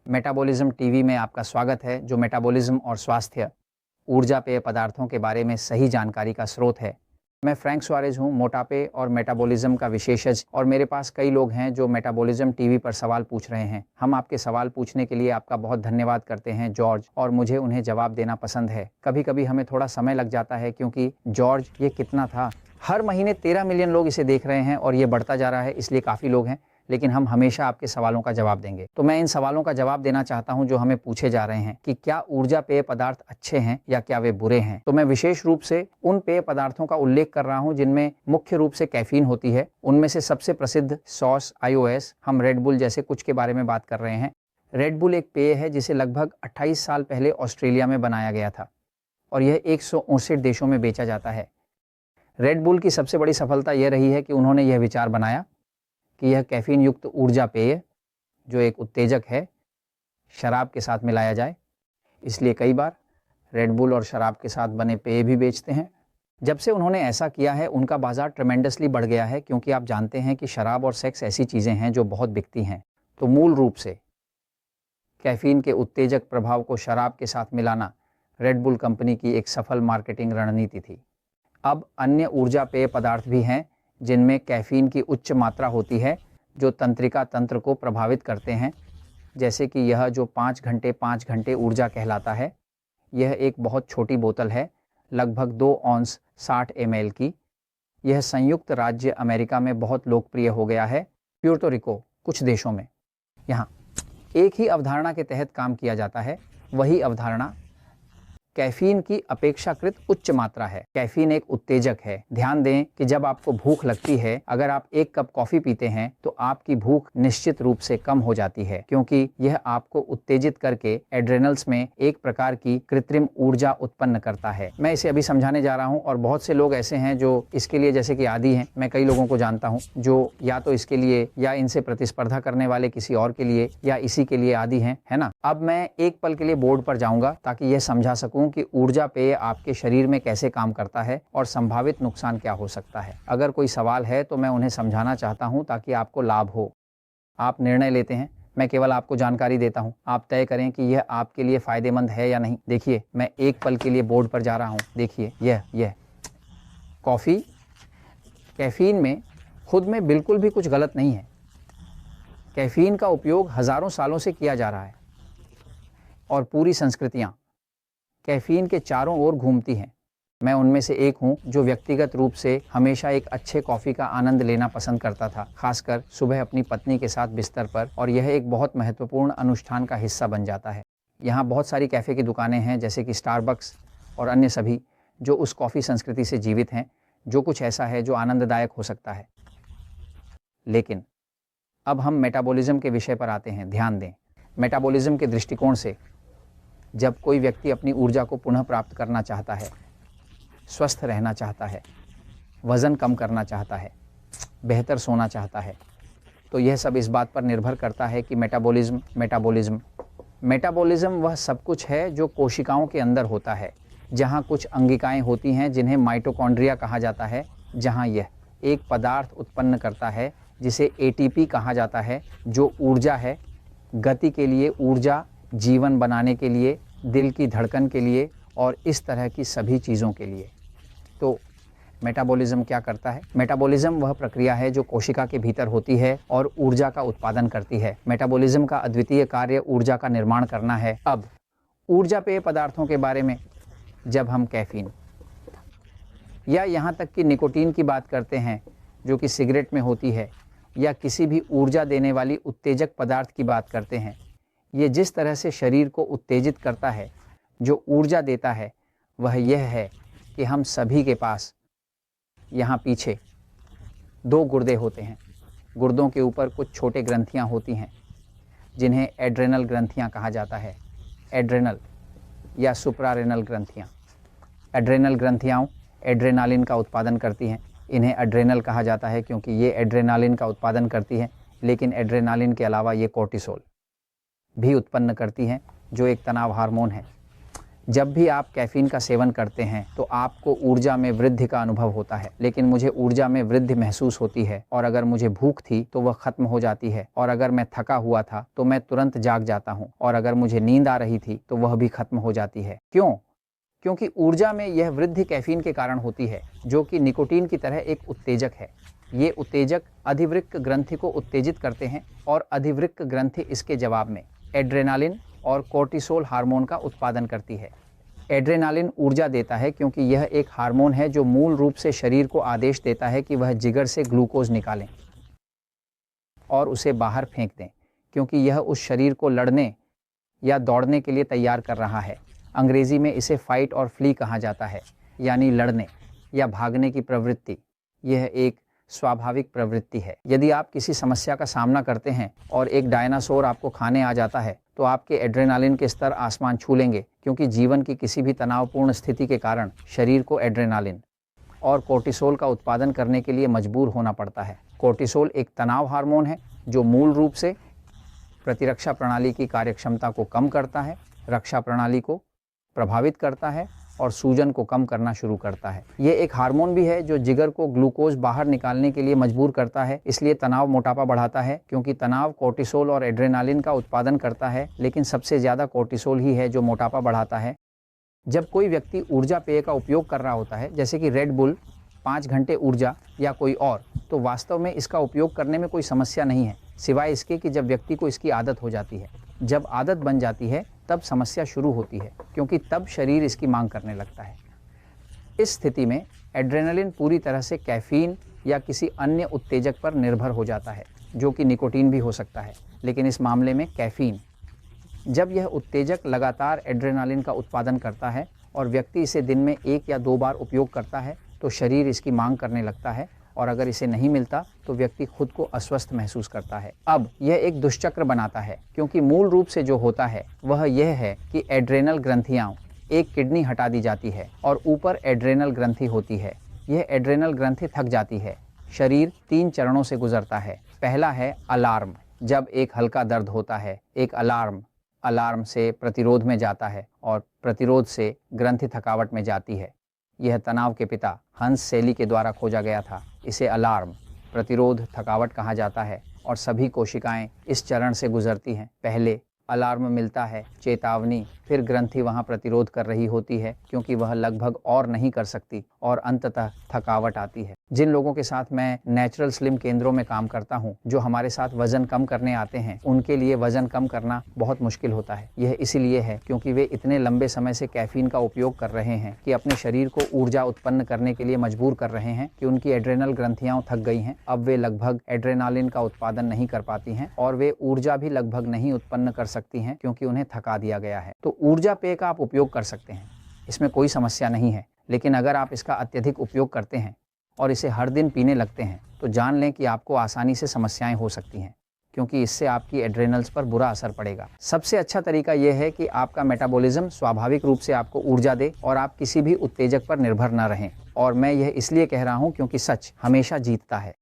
Metabolism TV में आपका स्वागत है, जो मेटाबॉलिज्म और स्वास्थ्य, ऊर्जा पेय पदार्थों के बारे में सही जानकारी का स्रोत है। मैं फ्रैंक सुआरेज हूँ, मोटापे और मेटाबॉलिज्म का विशेषज्ञ, और मेरे पास कई लोग हैं जो मेटाबॉलिज्म टीवी पर सवाल पूछ रहे हैं। हम आपके सवाल पूछने के लिए आपका बहुत धन्यवाद करते हैं जॉर्ज, और मुझे उन्हें जवाब देना पसंद है। कभी कभी हमें थोड़ा समय लग जाता है क्योंकि जॉर्ज, ये कितना था? हर महीने 13 मिलियन लोग इसे देख रहे हैं और ये बढ़ता जा रहा है, इसलिए काफ़ी लोग हैं, लेकिन हम हमेशा आपके सवालों का जवाब देंगे। तो मैं इन सवालों का जवाब देना चाहता हूं जो हमें पूछे जा रहे हैं कि क्या ऊर्जा पेय पदार्थ अच्छे हैं या क्या वे बुरे हैं। तो मैं विशेष रूप से उन पेय पदार्थों का उल्लेख कर रहा हूं जिनमें मुख्य रूप से कैफीन होती है। उनमें से सबसे प्रसिद्ध सॉस, iOS, हम रेड बुल जैसे कुछ के बारे में बात कर रहे हैं। रेड बुल एक पेय है जिसे लगभग 28 साल पहले ऑस्ट्रेलिया में बनाया गया था और यह 159 देशों में बेचा जाता है। रेड बुल की सबसे बड़ी सफलता यह रही है कि उन्होंने यह विचार बनाया कि यह कैफीन युक्त ऊर्जा पेय, जो एक उत्तेजक है, शराब के साथ मिलाया जाए। इसलिए कई बार रेड बुल और शराब के साथ बने पेय भी बेचते हैं। जब से उन्होंने ऐसा किया है, उनका बाजार ट्रेमेंडसली बढ़ गया है, क्योंकि आप जानते हैं कि शराब और सेक्स ऐसी चीज़ें हैं जो बहुत बिकती हैं। तो मूल रूप से कैफीन के उत्तेजक प्रभाव को शराब के साथ मिलाना रेड बुल कंपनी की एक सफल मार्केटिंग रणनीति थी। अब अन्य ऊर्जा पेय पदार्थ भी हैं जिनमें कैफीन की उच्च मात्रा होती है, जो तंत्रिका तंत्र को प्रभावित करते हैं, जैसे कि यह जो 5 घंटे ऊर्जा कहलाता है। यह एक बहुत छोटी बोतल है, लगभग 2 औंस 60 ml की। यह संयुक्त राज्य अमेरिका में बहुत लोकप्रिय हो गया है, प्यूर्तो रिको, कुछ देशों में। यहाँ एक ही अवधारणा के तहत काम किया जाता है। वही अवधारणा कैफीन की अपेक्षाकृत उच्च मात्रा है। कैफीन एक उत्तेजक है। ध्यान दें कि जब आपको भूख लगती है, अगर आप 1 कप कॉफी पीते हैं तो आपकी भूख निश्चित रूप से कम हो जाती है, क्योंकि यह आपको उत्तेजित करके एड्रेनल्स में एक प्रकार की कृत्रिम ऊर्जा उत्पन्न करता है। मैं इसे अभी समझाने जा रहा हूं, और बहुत से लोग ऐसे हैं जो इसके लिए जैसे कि आदी हैं। मैं कई लोगों को जानता हूं जो या तो इसके लिए या इनसे प्रतिस्पर्धा करने वाले किसी और के लिए या इसी के लिए आदी हैं, है ना। अब मैं एक पल के लिए बोर्ड पर जाऊंगा ताकि यह समझा सकूं कि ऊर्जा पेय आपके शरीर में कैसे काम करता है और संभावित नुकसान क्या हो सकता है। अगर कोई सवाल है तो मैं उन्हें समझाना चाहता हूं ताकि आपको लाभ हो। आप निर्णय लेते हैं, मैं केवल आपको जानकारी देता हूं। आप तय करें कि यह आपके लिए फायदेमंद है या नहीं। देखिए, मैं एक पल के लिए बोर्ड पर जा रहा हूं। देखिए, यह कॉफी, कैफीन में खुद में बिल्कुल भी कुछ गलत नहीं है। कैफीन का उपयोग हजारों सालों से किया जा रहा है और पूरी संस्कृतियां कैफीन के चारों ओर घूमती हैं। मैं उनमें से एक हूं जो व्यक्तिगत रूप से हमेशा एक अच्छे कॉफ़ी का आनंद लेना पसंद करता था, खासकर सुबह अपनी पत्नी के साथ बिस्तर पर, और यह एक बहुत महत्वपूर्ण अनुष्ठान का हिस्सा बन जाता है। यहाँ बहुत सारी कैफ़े की दुकानें हैं, जैसे कि स्टारबक्स और अन्य सभी, जो उस कॉफ़ी संस्कृति से जीवित हैं, जो कुछ ऐसा है जो आनंददायक हो सकता है। लेकिन अब हम मेटाबॉलिज्म के विषय पर आते हैं। ध्यान दें, मेटाबॉलिज्म के दृष्टिकोण से जब कोई व्यक्ति अपनी ऊर्जा को पुनः प्राप्त करना चाहता है, स्वस्थ रहना चाहता है, वज़न कम करना चाहता है, बेहतर सोना चाहता है, तो यह सब इस बात पर निर्भर करता है कि मेटाबॉलिज्म वह सब कुछ है जो कोशिकाओं के अंदर होता है, जहाँ कुछ अंगिकाएं होती हैं जिन्हें माइटोकॉन्ड्रिया कहा जाता है, जहाँ यह एक पदार्थ उत्पन्न करता है जिसे ATP कहा जाता है, जो ऊर्जा है, गति के लिए ऊर्जा, जीवन बनाने के लिए, दिल की धड़कन के लिए और इस तरह की सभी चीज़ों के लिए। तो मेटाबॉलिज्म क्या करता है? मेटाबॉलिज्म वह प्रक्रिया है जो कोशिका के भीतर होती है और ऊर्जा का उत्पादन करती है। मेटाबॉलिज्म का अद्वितीय कार्य ऊर्जा का निर्माण करना है। अब ऊर्जा पेय पदार्थों के बारे में जब हम कैफीन या यहाँ तक कि निकोटीन की बात करते हैं, जो कि सिगरेट में होती है, या किसी भी ऊर्जा देने वाली उत्तेजक पदार्थ की बात करते हैं, ये जिस तरह से शरीर को उत्तेजित करता है, जो ऊर्जा देता है, वह यह है कि हम सभी के पास यहाँ पीछे 2 गुर्दे होते हैं। गुर्दों के ऊपर कुछ छोटे ग्रंथियाँ होती हैं जिन्हें एड्रेनल ग्रंथियाँ कहा जाता है। एड्रेनल या सुप्रारेनल ग्रंथियाँ। एड्रेनल ग्रंथियाँ एड्रेनालिन का उत्पादन करती हैं। इन्हें एड्रेनल कहा जाता है क्योंकि ये एड्रेनालिन का उत्पादन करती हैं, लेकिन एड्रेनालिन के अलावा ये कोर्टिसोल भी उत्पन्न करती हैं, जो एक तनाव हार्मोन है। जब भी आप कैफीन का सेवन करते हैं तो आपको ऊर्जा में वृद्धि का अनुभव होता है, लेकिन मुझे ऊर्जा में वृद्धि महसूस होती है, और अगर मुझे भूख थी तो वह खत्म हो जाती है, और अगर मैं थका हुआ था तो मैं तुरंत जाग जाता हूँ, और अगर मुझे नींद आ रही थी तो वह भी खत्म हो जाती है। क्यों? क्योंकि ऊर्जा में यह वृद्धि कैफीन के कारण होती है, जो कि निकोटीन की तरह एक उत्तेजक है। ये उत्तेजक अधिवृक्क ग्रंथि को उत्तेजित करते हैं, और अधिवृक्क ग्रंथि इसके जवाब में एड्रेनालिन और कोर्टिसोल हार्मोन का उत्पादन करती है। एड्रेनालिन ऊर्जा देता है क्योंकि यह एक हार्मोन है जो मूल रूप से शरीर को आदेश देता है कि वह जिगर से ग्लूकोज निकालें और उसे बाहर फेंक दें, क्योंकि यह उस शरीर को लड़ने या दौड़ने के लिए तैयार कर रहा है। अंग्रेजी में इसे फाइट और फ्ली कहा जाता है, यानी लड़ने या भागने की प्रवृत्ति। यह एक स्वाभाविक प्रवृत्ति है। यदि आप किसी समस्या का सामना करते हैं और एक डायनासोर आपको खाने आ जाता है तो आपके एड्रेनालिन के स्तर आसमान छू लेंगे, क्योंकि जीवन की किसी भी तनावपूर्ण स्थिति के कारण शरीर को एड्रेनालिन और कोर्टिसोल का उत्पादन करने के लिए मजबूर होना पड़ता है। कोर्टिसोल एक तनाव हार्मोन है जो मूल रूप से प्रतिरक्षा प्रणाली की कार्यक्षमता को कम करता है, रक्षा प्रणाली को प्रभावित करता है और सूजन को कम करना शुरू करता है। ये एक हार्मोन भी है जो जिगर को ग्लूकोज बाहर निकालने के लिए मजबूर करता है। इसलिए तनाव मोटापा बढ़ाता है, क्योंकि तनाव कोर्टिसोल और एड्रेनालिन का उत्पादन करता है, लेकिन सबसे ज़्यादा कोर्टिसोल ही है जो मोटापा बढ़ाता है। जब कोई व्यक्ति ऊर्जा पेय का उपयोग कर रहा होता है, जैसे कि रेड बुल, 5 घंटे ऊर्जा या कोई और, तो वास्तव में इसका उपयोग करने में कोई समस्या नहीं है, सिवाय इसके कि जब व्यक्ति को इसकी आदत हो जाती है। जब आदत बन जाती है तब समस्या शुरू होती है, क्योंकि तब शरीर इसकी मांग करने लगता है। इस स्थिति में एड्रेनालिन पूरी तरह से कैफीन या किसी अन्य उत्तेजक पर निर्भर हो जाता है, जो कि निकोटीन भी हो सकता है, लेकिन इस मामले में कैफीन। जब यह उत्तेजक लगातार एड्रेनालिन का उत्पादन करता है और व्यक्ति इसे दिन में 1 या 2 बार उपयोग करता है तो शरीर इसकी मांग करने लगता है, और अगर इसे नहीं मिलता तो व्यक्ति खुद को अस्वस्थ महसूस करता है। अब यह एक दुष्चक्र बनाता है, क्योंकि मूल रूप से जो होता है वह यह है कि एड्रेनल ग्रंथियां, एक किडनी हटा दी जाती है और ऊपर एड्रेनल ग्रंथि होती है। यह एड्रेनल ग्रंथि थक जाती है। शरीर 3 चरणों से गुजरता है। पहला है अलार्म। जब एक हल्का दर्द होता है, एक अलार्म से प्रतिरोध में जाता है और प्रतिरोध से ग्रंथि थकावट में जाती है। यह तनाव के पिता हंस सेली के द्वारा खोजा गया था। इसे अलार्म, प्रतिरोध, थकावट कहा जाता है, और सभी कोशिकाएं इस चरण से गुजरती हैं। पहले अलार्म मिलता है, चेतावनी, फिर ग्रंथि वहां प्रतिरोध कर रही होती है क्योंकि वह लगभग और नहीं कर सकती, और अंततः थकावट आती है। जिन लोगों के साथ मैं नेचुरल स्लिम केंद्रों में काम करता हूं, जो हमारे साथ वजन कम करने आते हैं, उनके लिए वजन कम करना बहुत मुश्किल होता है। यह इसीलिए है क्योंकि वे इतने लंबे समय से कैफीन का उपयोग कर रहे हैं कि अपने शरीर को ऊर्जा उत्पन्न करने के लिए मजबूर कर रहे हैं कि उनकी एड्रेनल ग्रंथियां थक गई हैं। अब वे लगभग एड्रेनालिन का उत्पादन नहीं कर पाती हैं, और वे ऊर्जा भी लगभग नहीं उत्पन्न कर सकती हैं क्योंकि उन्हें थका दिया गया है। तो ऊर्जा पेय का आप उपयोग कर सकते हैं, इसमें कोई समस्या नहीं है। लेकिन अगर आप इसका अत्यधिक उपयोग करते हैं और इसे हर दिन पीने लगते हैं तो जान लें कि आपको आसानी से समस्याएं हो सकती हैं, क्योंकि इससे आपकी एड्रेनल्स पर बुरा असर पड़ेगा। सबसे अच्छा तरीका यह है कि आपका मेटाबॉलिज्म स्वाभाविक रूप से आपको ऊर्जा दे और आप किसी भी उत्तेजक पर निर्भर न रहें। और मैं यह इसलिए कह रहा हूं क्योंकि सच हमेशा जीतता है।